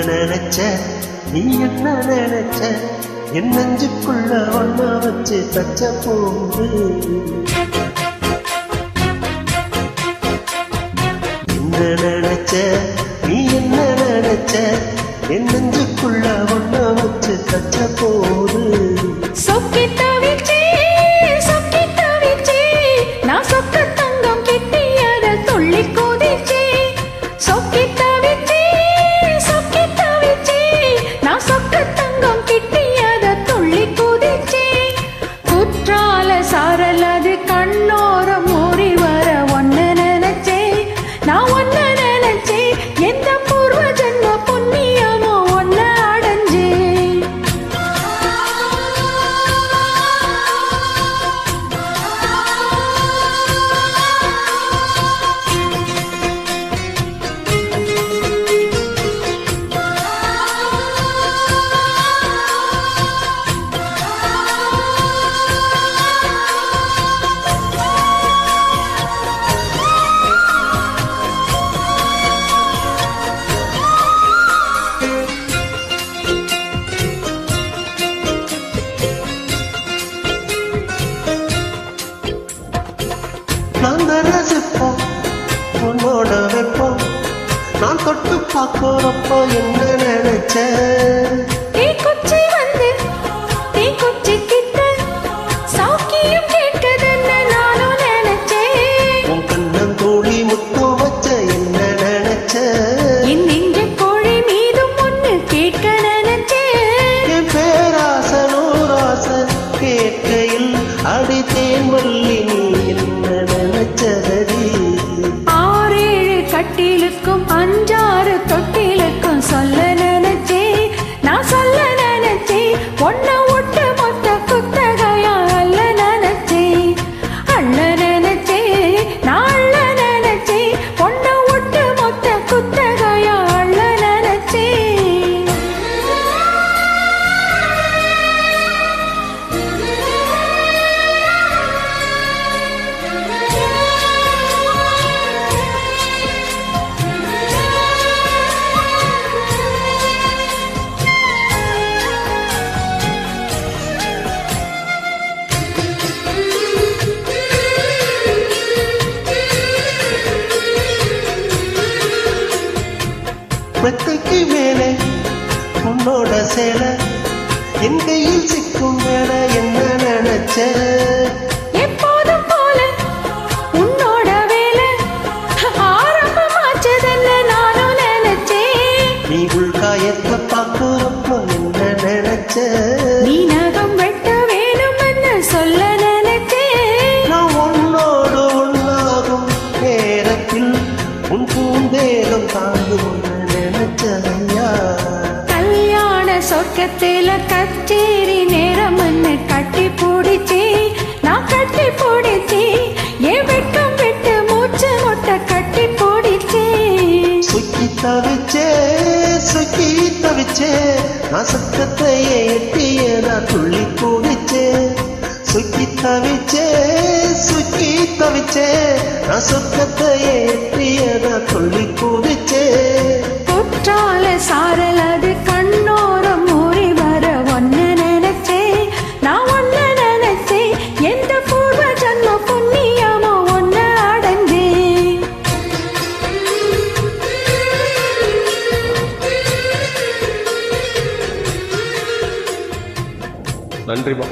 நினைச்ச நீ என்ன நினைச்ச என் நெஞ்சுக்குள்ள ஒன்னா வச்சு தச்ச போது என்ன நினைச்ச நீ என்ன நினைச்ச என் நெஞ்சுக்குள்ள ஒன்னா வச்சு தச்ச போது சாரலது கண்ணோர மூறி வர ஒன்ன நினைச்சே நான் ஒன்ன நினைச்சே எந்த பூர்வ ஜென்ம புண்ணியமோ ஒன்ன அடைஞ்சே நாங்க ரசிப்போம் உன்னோட வைப்போம் நான் தொட்டு பார்க்கிறப்போ என்ன நினைச்ச குச்சி வந்து குச்சி கிட்ட சௌக்கியம் கேட்குதுன்னு நானும் நினைச்சேன் உன் கண்ணன் தோழி முத்தம் வச்ச என்ன நினைச்ச என் நெஞ்ச கோழி மீதும் ஒன்று கேட்க நினைச்சேன் என் பேராச நூராச கேட்கையில் அடித்தேன் மல்லி நீ என்ன நினைச்சதடி ஆறேழு கட்டிலுக்கும் அஞ்சாறு தொட்டிலுக்கும் சொல்ல நினைச்சே நான் சொல்ல நினைச்சே ஒன்ன ஒட்டு மொத்த குத்தகையா அல்ல நினைச்சே அள்ள நினைச்சே நான் அள்ள நினைச்சே ஒன்ன ஒட்டு மொத்த குத்தகையா அள்ள நினைச்சே மெத்தைக்கு மேலே உன்னோட சேலை என் கையில் சிக்கும் வேலை என்ன நினைச்ச எப்போதும் போல உன்னோட வேலை ஆரம்பமாச்சதுன்னு நானும் நினைச்சேன் நீ உள்காயத்தை பார்க்கிறப்போ என்ன நினைச்ச நீ நகம் வெட்ட வேணும்னு சொல்ல நினைச்சேன் நான் உன்னோடு உன்னாகும் நேரத்தில் உன் பூந்தேகம் தாங்கும் நினைச்சதையா கல்யாண சொர்க்கத்துல கச்சேரி நேரம்னு கட்டி பிடிச்சி நான் கட்டி பிடிச்சி ஏன் வெட்கம் விட்டு மூச்சு முட்டை கட்டி பிடிச்சி சுக்கி தவிச்சே நான் சத்தத்தையே எட்டியதா துள்ளி கூடிச்சே சுக்கி தவிச்சே நான் சொத்தத்தையே எட்டியதா துள்ளி கூடிச்சே குற்றால சாரல் அது கண்ணோரம் மூறி வர ஒன்னு நினைச்சே நான் ஒன்னு நினைச்சே எந்த பூர்வ ஜன்ம புண்ணியமோ ஒன்னு அடைஞ்சே நன்றிமா.